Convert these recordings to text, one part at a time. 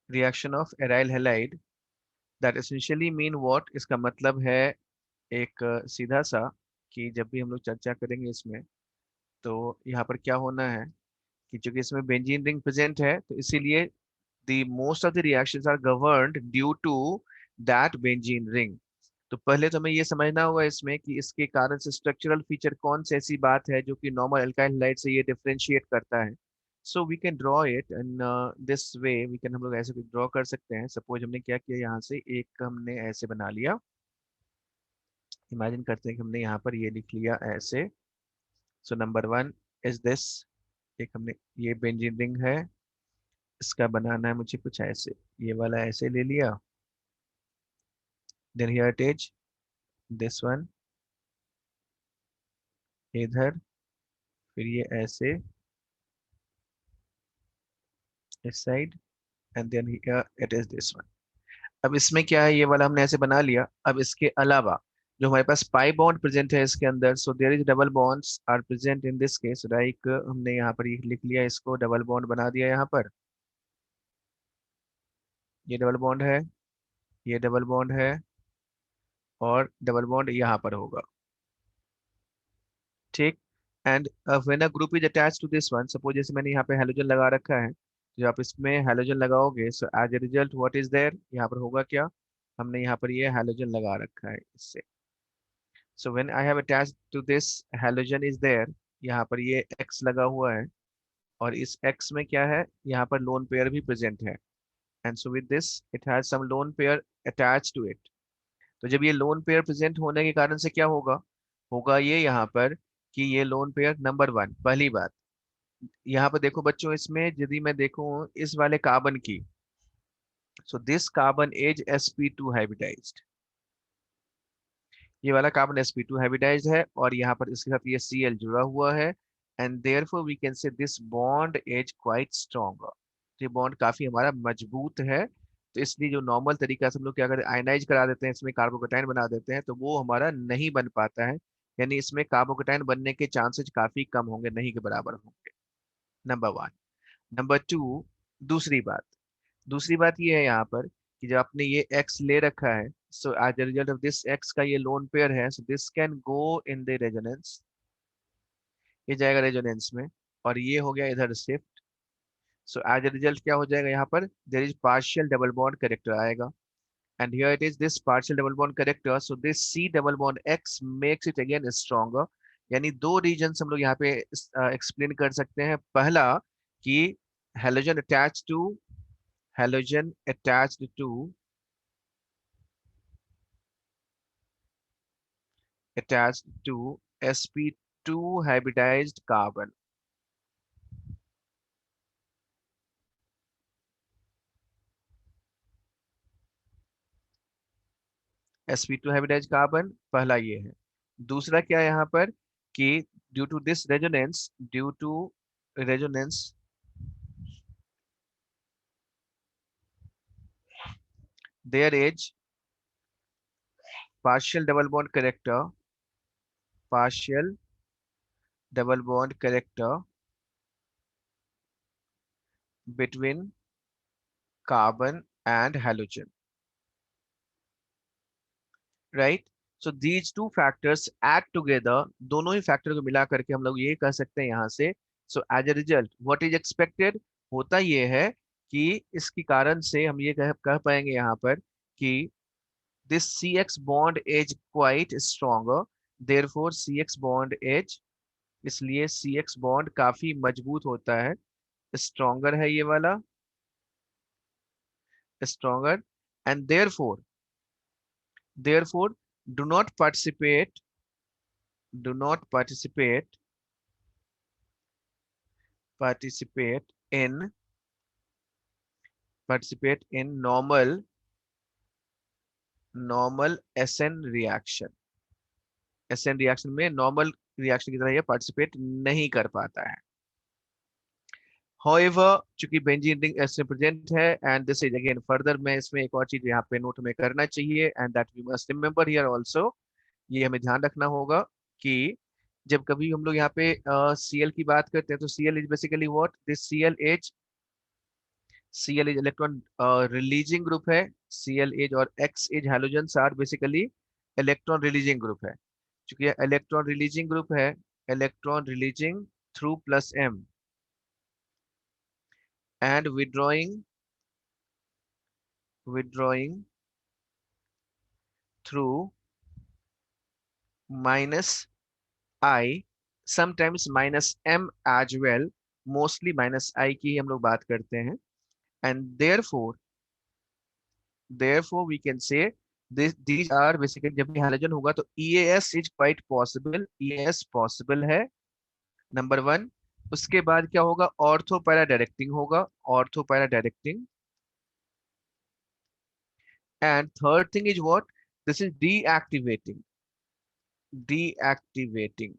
Reaction of aryl halide that essentially mean what, इसका मतलब है एक सीधा सा कि जब भी हम लोग चर्चा करेंगे इसमें, तो यहाँ पर क्या होना है कि चूंकि इसमें बेंजीन रिंग प्रेजेंट है, तो इसीलिए the most of the reactions are governed due to that benzene ring. तो पहले तो हमें ये समझना होगा इसमें कि इसके कारण से स्ट्रक्चरल फीचर कौन सी ऐसी बात है जो कि नॉर्मल अल्काइल हैलाइड से ये डिफरेंशिएट करता है। So we can draw it in this way, we can, हम लोग ऐसे कुछ ड्रॉ कर सकते हैं। सपोज हमने क्या किया, यहाँ से एक हमने ऐसे बना लिया। इमेजिन करते हैं कि हमने यहाँ पर ये लिख लिया ऐसे। So number one is this, एक हमने ये बेंजीन रिंग है, इसका बनाना है मुझे कुछ ऐसे, ये वाला ऐसे ले लिया। Then here it is this one इधर, फिर ये ऐसे इस side, and then here it is this one. अब इसमें क्या है, ये वाला हमने ऐसे बना लिया। अब इसके अलावा जो हमारे पास पाई बॉन्ड प्रेजेंट है इसके अंदर, so there is double bonds are present in this case, like हमने यहाँ पर ये लिख लिया, इसको डबल बॉन्ड बना दिया यहाँ पर। ये डबल बॉन्ड है, ये डबल बॉन्ड है, और डबल बॉन्ड यहाँ पर होगा। ठीक। And when a group is attach to this one, suppose जैसे मैंने यहाँ पे हेलोजन लगा रखा है, जो आप इसमें हेलोजन लगाओगे, so as a result what is there, यहाँ पर होगा क्या, हमने यहाँ पर ये हेलोजन लगा रखा है इससे। So when I have attached to this halogen is there, यहाँ पर ये एक्स लगा हुआ है, और इस एक्स में क्या है, यहाँ पर लोन पेयर भी प्रेजेंट है। And so with this it has some lone pair attach to it. तो जब ये लोन पेयर प्रेजेंट होने के कारण से क्या होगा, होगा ये यहाँ पर कि ये लोन पेयर नंबर वन, पहली बात। यहाँ पर देखो बच्चों, इसमें यदि मैं देखूं इस वाले कार्बन की, so this carbon is sp2 hybridized, ये वाला कार्बन sp2 हाइब्रिडाइज्ड है, और यहाँ पर इसके साथ ये Cl जुड़ा हुआ है। And therefore we can say this bond is quite stronger, ये बॉन्ड काफी हमारा मजबूत है। तो इसलिए जो नॉर्मल तरीका से हम लोग क्या करते हैं, आयनाइज करा देते हैं, इसमें कार्बोकेटाइन बना देते हैं, तो वो हमारा नहीं बन पाता है। यानी इसमें कार्बोकेटाइन बनने के चांसेस काफी कम होंगे, नहीं के बराबर होंगे। Number one. नंबर टू, दूसरी बात, दूसरी बात ये है यहाँ पर कि जब आपने ये x ले रखा है, so as a result of this x का ये लोन पेयर है, so this can go in the resonance, ये जाएगा रेजोनेंस में, और ये हो गया इधर shift. So as a result क्या हो जाएगा, यहाँ पर there is partial double bond character आएगा। And here it is this partial double bond character, so this C double bond X makes it again stronger. यानी दो रीजन्स हम लोग यहाँ पे एक्सप्लेन कर सकते हैं। पहला कि halogen attach to, halogen attached to sp2 hybridized carbon, sp2 hybridized carbon, पहला ये है। दूसरा क्या है यहाँ पर कि due to this resonance, due to resonance, there is partial double bond character, partial double bond character between carbon and halogen, right. So these two factors add together, दोनों ही फैक्टर को मिला करके हम लोग ये कह सकते हैं यहाँ से। So as a result what is expected, होता ये है कि इसके कारण से हम ये कह पाएंगे यहाँ पर कि this C X bond is quite stronger, therefore C X bond is, इसलिए सी एक्स बॉन्ड काफी मजबूत होता है, स्ट्रोंगर है ये वाला, stronger. And therefore do not participate, do not participate in normal SN reaction, SN reaction में normal reaction की तरह ये पार्टिसिपेट नहीं कर पाता है। However, चूंकि बेंजीन रिंग इसमें प्रेजेंट है, and this is again further, मैं इसमें एक और चीज यहाँ पे नोट में करना चाहिए, and that we must remember here also, ये हमें ध्यान रखना होगा कि जब कभी हम लोग यहाँ पे Cl की बात करते हैं, तो Cl is basically what, this Cl is Cl as electron releasing group है, Cl एज और X as halogens are basically electron releasing group है। चूंकि ये इलेक्ट्रॉन रिलीजिंग ग्रुप है, electron releasing through plus M and withdrawing through minus I, sometimes minus M as well, mostly minus I की ही हम लोग बात करते हैं। And therefore we can say these are basically, जब भी हाइड्रोजन होगा तो EAS is quite possible, EAS possible है, नंबर वन। उसके बाद क्या होगा, ऑर्थो पैरा डायरेक्टिंग होगा, ortho para directing. And third thing is what, this is deactivating, deactivating.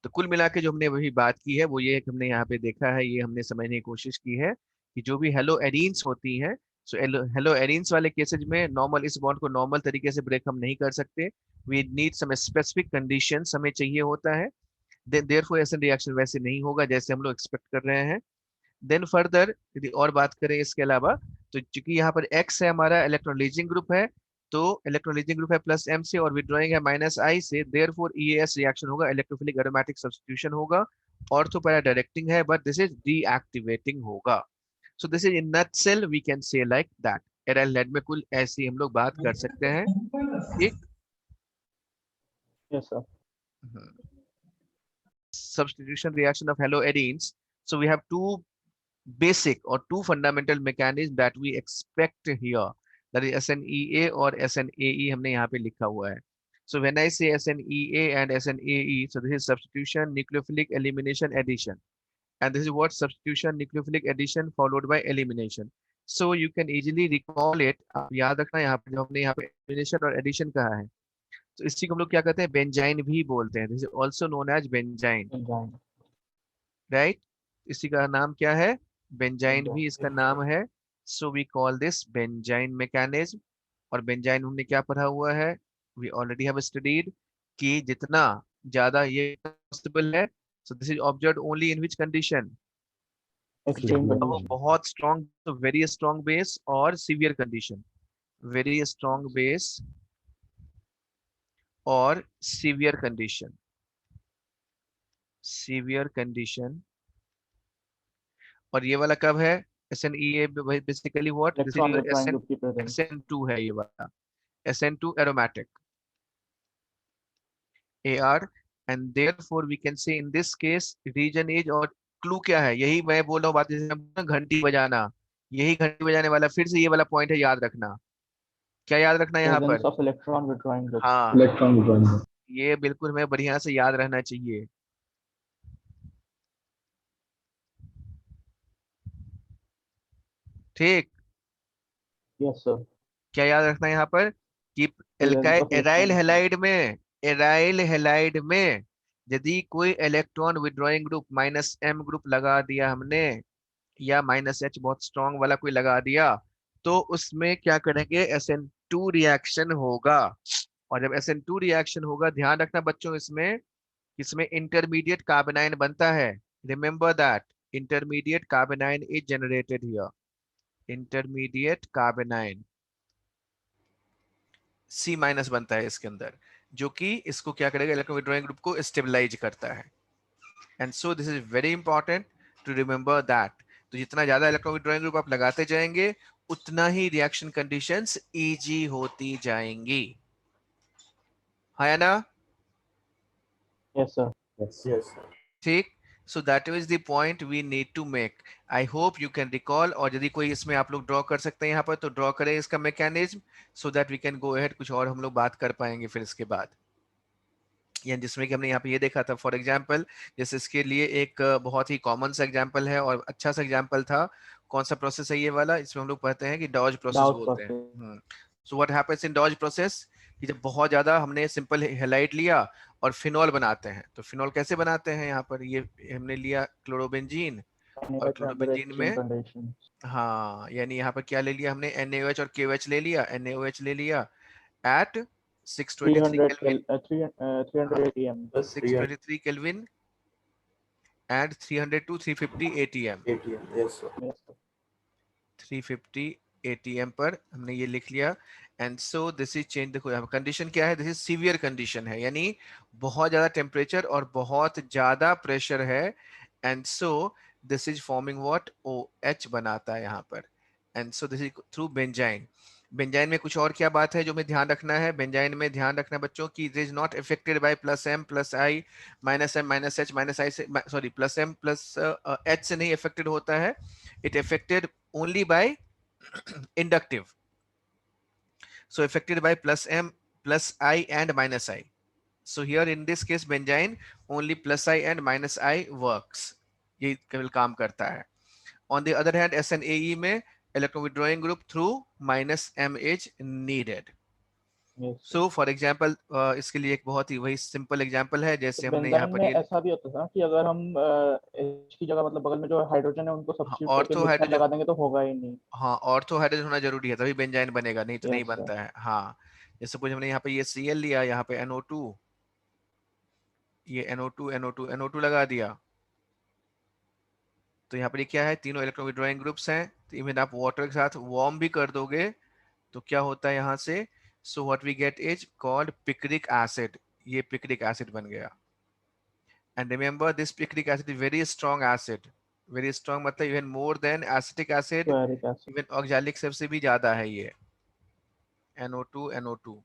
तो कुल मिला के जो हमने वही बात की है वो ये है कि हमने यहाँ पे देखा है, ये हमने समझने की कोशिश की है कि जो भी हेलो एरीन्स होती हैं, सो हेलो एरीन्स वाले केसेज में नॉर्मल इस बॉन्ड को नॉर्मल तरीके से ब्रेक हम नहीं कर सकते, we need some specific conditions हमें चाहिए होता है। देयरफॉर ऐसा रिएक्शन वैसे नहीं होगा जैसे हम लोग एक्सपेक्ट कर रहे हैं। देन फर्दर यदि और बात करें इसके अलावा, तो चूंकि यहाँ पर एक्स है हमारा इलेक्ट्रॉन लीजिंग ग्रुप है, तो इलेक्ट्रॉन लीजिंग ग्रुप है प्लस एम से और विड्रॉइंग है माइनस आई से, देयरफॉर ईएएस रिएक्शन होगा, इलेक्ट्रोफिलिक एरोमेटिक सब्स्टिट्यूशन होगा। ऑर्थो पैरा डायरेक्टिंग है बट दिस इज डीएक्टिवेटिंग होगा। So this is in nutshell we can say like that. Aryl लेड में कुल ऐसी हम लोग बात कर सकते हैं, ठीक। Yes, sir. Substitution reaction of haloarenes, so we have two basic or two fundamental mechanisms that we expect here, that is SNEA or SNAE हमने यहाँ पे लिखा हुआ है। So when I say SNEA and SNAE, so this is substitution, nucleophilic elimination, addition, and this is what substitution, nucleophilic addition followed by elimination. So you can easily recall it, आप याद रखना यहाँ पे जो हमने यहाँ पे elimination और addition कहा है, तो इसी को हम लोग क्या कहते हैं, बेंजाइन भी बोलते हैं, this is also known as benzyne, Enzyme. Right. इसी का नाम क्या है, बेंजाइन Enzyme. भी इसका नाम है। So we call this benzyne mechanism. और बेंजाइन हमने क्या पढ़ा हुआ है, वी ऑलरेडी हैव स्टडीड कि जितना ज्यादा ये पॉसिबल है, so this is observed only in which condition, Extreme वो condition. बहुत स्ट्रॉन्ग, तो वेरी स्ट्रॉन्ग बेस और severe condition, very strong base और सीवियर कंडीशन, सीवियर कंडीशन। और ये वाला कब है, SNEA basically what, this Electron is withdrawing group की presence. SN2 है ये वाला, SN2 aromatic AR, and therefore we can say in this case region is, और क्लू क्या है, यही मैं बोल रहा हूँ बात, जैसे घंटी बजाना, यही घंटी बजाने वाला फिर से ये वाला पॉइंट है, याद रखना। क्या याद रखना है यहाँ Presence पर, of electron withdrawing group. हाँ इलेक्ट्रॉन विड्रॉइंग ग्रुप। ये बिल्कुल हमें बढ़िया से याद रहना चाहिए, ठीक। Yes, sir. क्या याद रखना है यहाँ पर कि Presence of aryl electron. Halide में, एराइल हैलाइड में यदि कोई electron withdrawing group minus M group लगा दिया हमने, या माइनस एच बहुत स्ट्रॉन्ग वाला कोई लगा दिया, तो उसमें क्या करेंगे, SN2 रिएक्शन होगा। और जब SN2 रिएक्शन होगा, ध्यान रखना बच्चों, इसमें इसमें इंटरमीडिएट कार्बोनाइन बनता है, remember that intermediate carbanion is generated here, intermediate carbanion C- बनता है इसके अंदर, जो कि इसको क्या करेगा, इलेक्ट्रॉन विड्रॉइंग ग्रुप को स्टेबलाइज करता है। And so this is very important to remember that. तो जितना ज्यादा इलेक्ट्रॉन विड्रॉइंग ग्रुप आप लगाते जाएंगे, उतना ही रिएक्शन कंडीशंस इजी होती जाएंगी, है ना, Yes, sir. यस यस ठीक। So that is the point we need to make, I hope you can recall. और यदि कोई इसमें आप लोग ड्रॉ कर सकते हैं यहाँ पर, तो ड्रॉ करें इसका mechanism, so that we can go ahead, कुछ और हम लोग बात कर पाएंगे फिर इसके बाद। या जिसमें कि हमने यहाँ पे ये देखा था, फॉर एग्जाम्पल जैसे इसके लिए एक बहुत ही कॉमन सा एग्जाम्पल है और अच्छा सा एग्जाम्पल था, कौन सा प्रोसेस है ये वाला, इसमें हम लोग कहते हैं कि डॉज प्रोसेस Doubt बोलते process. हैं। So what happens in Dow's process, कि जब बहुत ज्यादा हमने सिंपल हेलाइड लिया और फिनॉल बनाते हैं, तो फिनॉल कैसे बनाते हैं, यहाँ पर ये हमने लिया क्लोरोबेंजीन, और NaOH under क्लोरोबेंजीन extreme में, conditions. हाँ यानी यहाँ पर क्या ले लिया हमने, NaOH और KOH ले लिया, NaOH ले लिया एट 623 300 केल्विन, 300 atm. बस 623 kelvin add 300 to 350 atm. ATM, yes sir. Yes, sir. 350 atm पर हमने ये लिख लिया. And so this is change. देखो यहाँ कंडीशन क्या है, दिस इज सीवियर कंडीशन है, यानी बहुत ज्यादा टेम्परेचर और बहुत ज्यादा प्रेशर है. And so this is forming what, O H बनाता है यहाँ पर. And so this is through benzyne. Benzyne में कुछ और क्या बात है जो हमें ध्यान रखना है? बेंजाइन में ध्यान रखना बच्चों की it is not affected by plus M plus I minus M minus H minus I से, sorry plus M plus H से नहीं अफेक्टेड होता है. It affected only by inductive. So affected by plus m plus I and minus I. So here in this case benzene only plus I and minus I works. ये केवल काम करता है. On the other hand SNAE में electron withdrawing group through minus M is needed. Yes, sir. So for example इसके लिए एक बहुत ही वही सिंपल एग्जांपल है तो जैसे हमने यहाँ बेंजाइन पर में ये ऐसा भी होता था कि अगर हम H की जगह मतलब बगल में जो हाइड्रोजन है उनको सब्स्टिट्यूट करके ऑर्थो मिक्सर हाइड्रोजन. लगा देंगे तो होगा ही नहीं. हाँ ऑर्थो हाइड्रोजन होना जरूरी है तभी बेंजाइन बनेगा, नहीं तो नहीं यस सर. बनता है. हाँ जैसे सपोज हमने यहाँ पे ये Cl लिया, यहाँ पे NO2, ये NO2 NO2 NO2 लगा दिया, तो यहाँ पर ये क्या है, तीनों इलेक्ट्रॉन विड्रॉइंग ग्रुप्स हैं. तो इवन आप वाटर के साथ वार्म भी कर दोगे तो क्या होता है यहाँ से, so what we get is called picric acid. ये पिक्रिक एसिड बन गया. And remember this picric acid is very strong acid. Very strong मतलब even more than acetic acid, stearic acid. Even oxalic से भी ज्यादा है ये. NO2 NO2.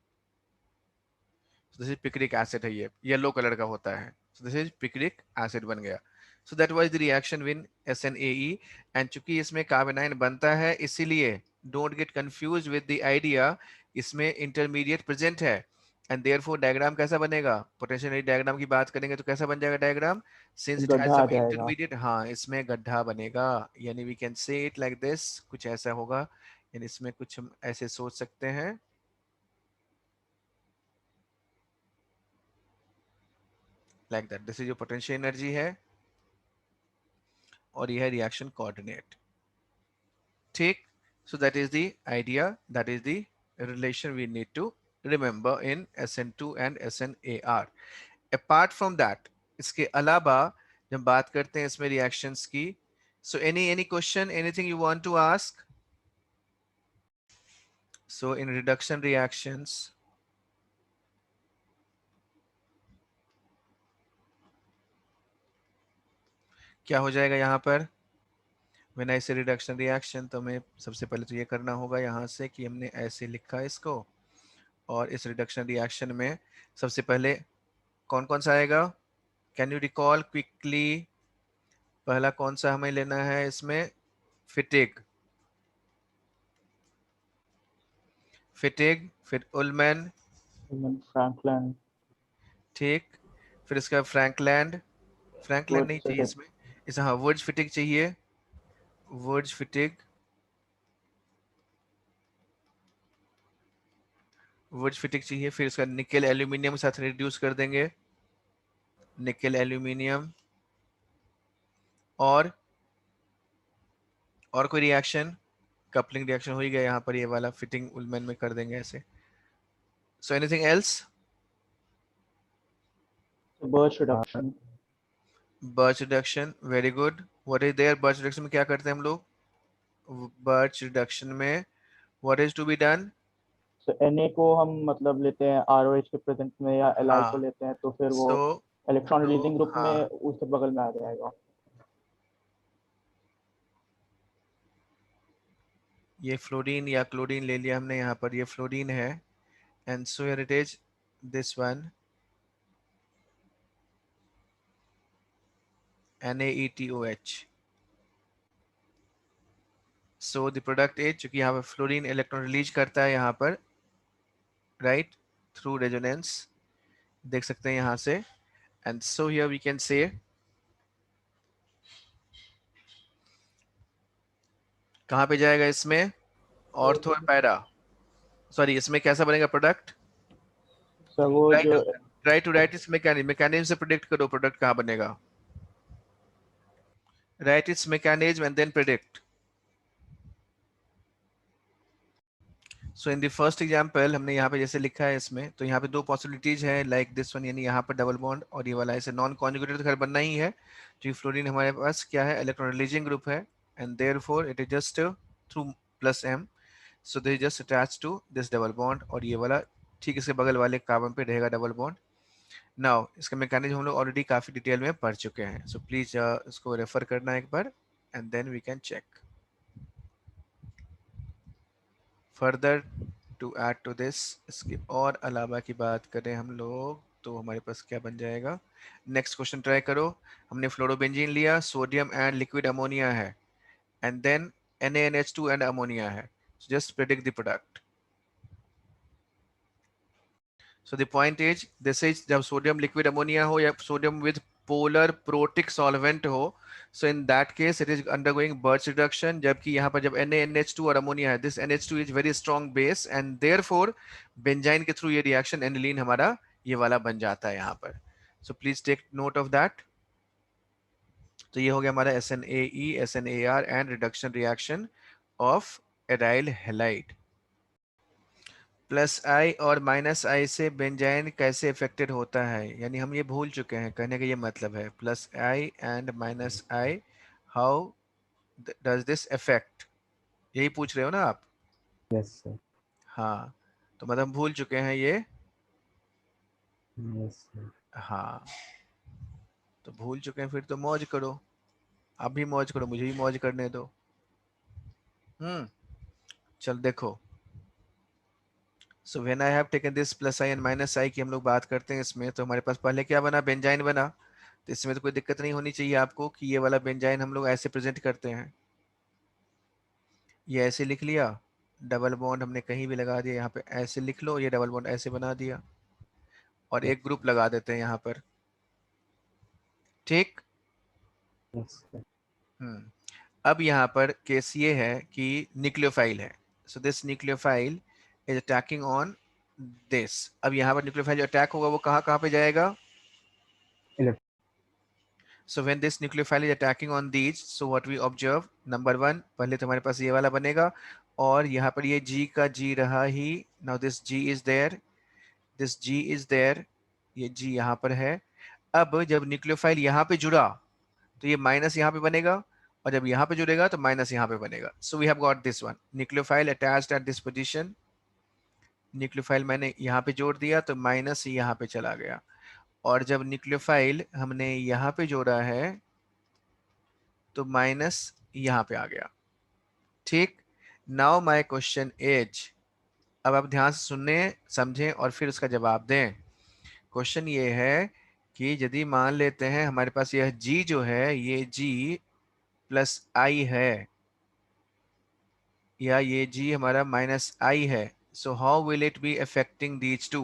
So this is picric acid है, ये येलो कलर का होता है. So this is picric acid बन गया. So that was the reaction with SNAE. and चूंकि इसमें कार्बोनाइन बनता है इसीलिए don't get confused with the idea इसमें इंटरमीडिएट प्रेजेंट है. एंड देयरफॉर डायग्राम कैसा बनेगा, पोटेंशियल डायग्राम की बात करेंगे तो कैसा बन जाएगा डायग्राम, सिंस इट हैज गड्ढा आ सम जाएगा. इंटरमीडिएट. हाँ इसमें गड्ढा बनेगा, यानी we can say it like this, कुछ ऐसा होगा. यानी इसमें कुछ हम ऐसे सोच सकते हैं like that. This is your potential energy है और यह है reaction coordinate. ठीक. So that is the idea, that is the relation we need to remember in SN2 and SNAR. Apart from that, इसके अलावा जब बात करते हैं इसमें reactions की, so any question, anything you want to ask? So in reduction reactions, क्या हो जाएगा यहाँ पर व्हेन आई से रिडक्शन रिएक्शन, तो हमें सबसे पहले तो ये करना होगा यहाँ से कि हमने ऐसे लिखा इसको, और इस रिडक्शन रिएक्शन में सबसे पहले कौन कौन सा आएगा, कैन यू रिकॉल क्विकली. पहला कौन सा हमें लेना है इसमें, फिटिग. फिटिग, फिर उलमैन. फ्रैंकलैंड. ठीक. फिर इसका फ्रैंकलैंड. फ्रैंकलैंड नहीं वुड्स चाहिए है. इसमें, इस हाँ वुड्स फिटिग चाहिए. वुड्स फिटिग, वुड्स फिटिग चाहिए. फिर इसका निकेल एल्यूमिनियम के साथ रिड्यूस कर देंगे, निकेल एल्यूमिनियम. और कोई रिएक्शन, कपलिंग रिएक्शन हो ही गया यहाँ पर, ये वाला फिटिंग उलमैन में कर देंगे ऐसे. So anything else, Birch reduction. Birch reduction, very good. What is there, Birch reduction में क्या करते हैं हम लोग, बर्च रिडक्शन में what is to be done. So Na को हम मतलब लेते हैं ROH के प्रेजेंस में या Li को हाँ लेते हैं तो फिर वो सो इलेक्ट्रॉन तो रिलीजिंग ग्रुप में हाँ उसके बगल में आ जाएगा. ये फ्लोरीन या क्लोरीन ले लिया हमने, यहाँ पर ये फ्लोरीन है. And so here it is this one NaETOH. So the product is, चूंकि यहाँ पर फ्लोरीन इलेक्ट्रॉन रिलीज करता है यहाँ पर, राइट, थ्रू रेजोनेंस, देख सकते हैं यहाँ से. And so here we can say कहाँ पे जाएगा इसमें, ऑर्थो और पैरा, सॉरी इसमें कैसा बनेगा प्रोडक्ट, सर वो राइट. जो try to write its mechanism, mechanism से प्रिडिक्ट करो प्रोडक्ट कहाँ बनेगा. Write its mechanism and then predict. So in the first example हमने यहाँ पे जैसे लिखा है इसमें, तो यहाँ पे दो पॉसिबिलिटीज है लाइक दिस वन, यानी यहाँ पर डबल बॉन्ड और ये वाला ऐसे नॉन कॉन्जुगेटेड तो खैर बनना ही है, क्योंकि फ्लोरीन हमारे पास क्या है, इलेक्ट्रॉन रिलीजिंग ग्रुप है, and therefore it is just through plus M, so they just attach to this double bond, और ये वाला ठीक इसके बगल वाले कार्बन पे रहेगा डबल बॉन्ड। नाउ इसका मैकेनिज्म हम लोग ऑलरेडी काफी डिटेल में पढ़ चुके हैं, सो प्लीज इसको रेफर करना एक बार and then we can check further to add to this. इसके और अलावा की बात करें हम लोग तो हमारे पास क्या बन जाएगा, नेक्स्ट क्वेश्चन ट्राई करो। हमने फ्लोरोबेंजीन लिया, सोडियम एंड लिक्विड अमोनिया है, and then NaNH2 and ammonia है, just predict the product. So the point is, this is जब सोडियम लिक्विड अमोनिया हो या sodium with polar protic solvent हो, so in that case it is undergoing Birch reduction, जबकि यहाँ पर जब NaNH2 और अमोनिया है, this NH2 is very strong base and therefore benzene के थ्रू ये रिएक्शन एनिलीन हमारा ये वाला बन जाता है यहाँ पर। So please take note of that। तो ये हो गया हमारा SNAE, SNAR and reduction reaction of aryl halide. Plus I और माइनस आई से बेंजाइन कैसे इफेक्टेड होता है, यानी हम ये भूल चुके हैं, कहने का ये मतलब है plus I and minus I, how does this effect, यही पूछ रहे हो ना आप? Yes sir. हाँ, तो मतलब हम भूल चुके हैं ये। Yes sir. हाँ, तो भूल चुके हैं फिर तो मौज करो, आप भी मौज करो, मुझे भी मौज करने दो। चल देखो, so when I have taken this plus I and minus I की हम लोग बात करते हैं इसमें, तो हमारे पास पहले क्या बना, बेंजाइन बना। तो इसमें तो कोई दिक्कत नहीं होनी चाहिए आपको कि ये वाला बेंजाइन हम लोग ऐसे प्रेजेंट करते हैं, ये ऐसे लिख लिया, डबल बॉन्ड हमने कहीं भी लगा दिया, यहाँ पे ऐसे लिख लो, ये डबल बॉन्ड ऐसे बना दिया, और एक ग्रुप लगा देते हैं यहाँ पर, ठीक। Yes sir. हम्म अब यहाँ पर केस ये है कि न्यूक्लियोफाइल है, so this nucleophile is attacking on this. अब यहाँ पर न्यूक्लियोफाइल जो अटैक होगा वो कहाँ कहाँ पे जाएगा, so when this nucleophile is attacking on these, so what we observe, number one, पहले तो हमारे पास ये वाला बनेगा, और यहाँ पर ये G का G रहा ही, now this G is there, this G is there, ये G यहाँ पर है। अब जब न्यूक्लियोफाइल यहाँ पे जुड़ा तो ये माइनस यहाँ पे बनेगा, और जब यहाँ पे जुड़ेगा तो माइनस यहाँ पे बनेगा। So we have got this one, nucleophile attached at this position, nucleophile मैंने यहाँ पे जोड़ दिया तो माइनस यहाँ पे चला गया, और जब न्यूक्लियोफाइल हमने यहाँ पे जोड़ा है तो माइनस यहाँ पे आ गया, ठीक। नाउ माय क्वेश्चन इज, अब आप ध्यान से सुनने समझें और फिर उसका जवाब दें। क्वेश्चन ये है कि यदि मान लेते हैं हमारे पास यह G जो है, ये G प्लस आई है, या ये G हमारा माइनस आई है, so how will it be affecting these two.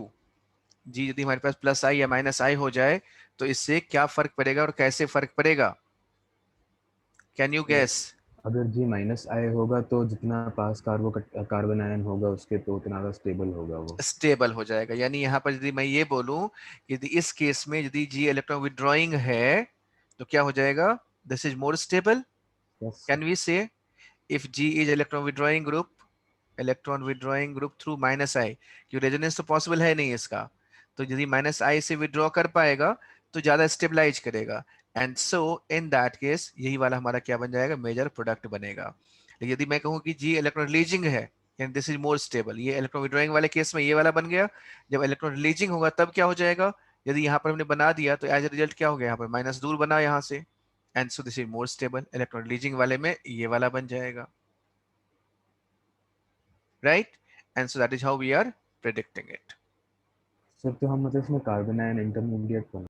G यदि हमारे पास प्लस आई या माइनस आई हो जाए तो इससे क्या फर्क पड़ेगा और कैसे फर्क पड़ेगा, कैन यू तो गैस? अगर जी माइनस आई होगा तो जितना पास कार्बन आयन होगा उसके तो उतना का स्टेबल होगा वो। स्टेबल हो जाएगा, यानी यहाँ पर यदि मैं ये बोलूं, यदि इस केस में यदि G इलेक्ट्रॉन विड्रॉइंग है तो क्या हो जाएगा, this is more stable. Yes can we say if G is electron withdrawing group through minus I, क्योंकि रेजोनेंस तो पॉसिबल है नहीं इसका, तो यदि माइनस आई से विड्रॉ कर पाएगा तो ज्यादा स्टेबलाइज करेगा, and so in that case यही वाला हमारा क्या बन जाएगा, मेजर प्रोडक्ट बनेगा। लेकिन यदि मैं कहूँ कि जी इलेक्ट्रॉन रिलीजिंग है, and this is more stable, ये इलेक्ट्रॉन विड्रॉइंग वाले केस में ये वाला बन गया, जब इलेक्ट्रॉन रिलीजिंग होगा तब क्या हो जाएगा, यदि यहाँ पर हमने बना दिया तो एज ए रिजल्ट क्या हो गया, यहाँ पर माइनस दूर बना यहाँ से, and so this is more stable, electron releasing वाले में ये वाला बन जाएगा, right? And so that is how we are predicting it. Sir. तो हम मतलब इसमें कार्बन आयन इंटरमीडिएट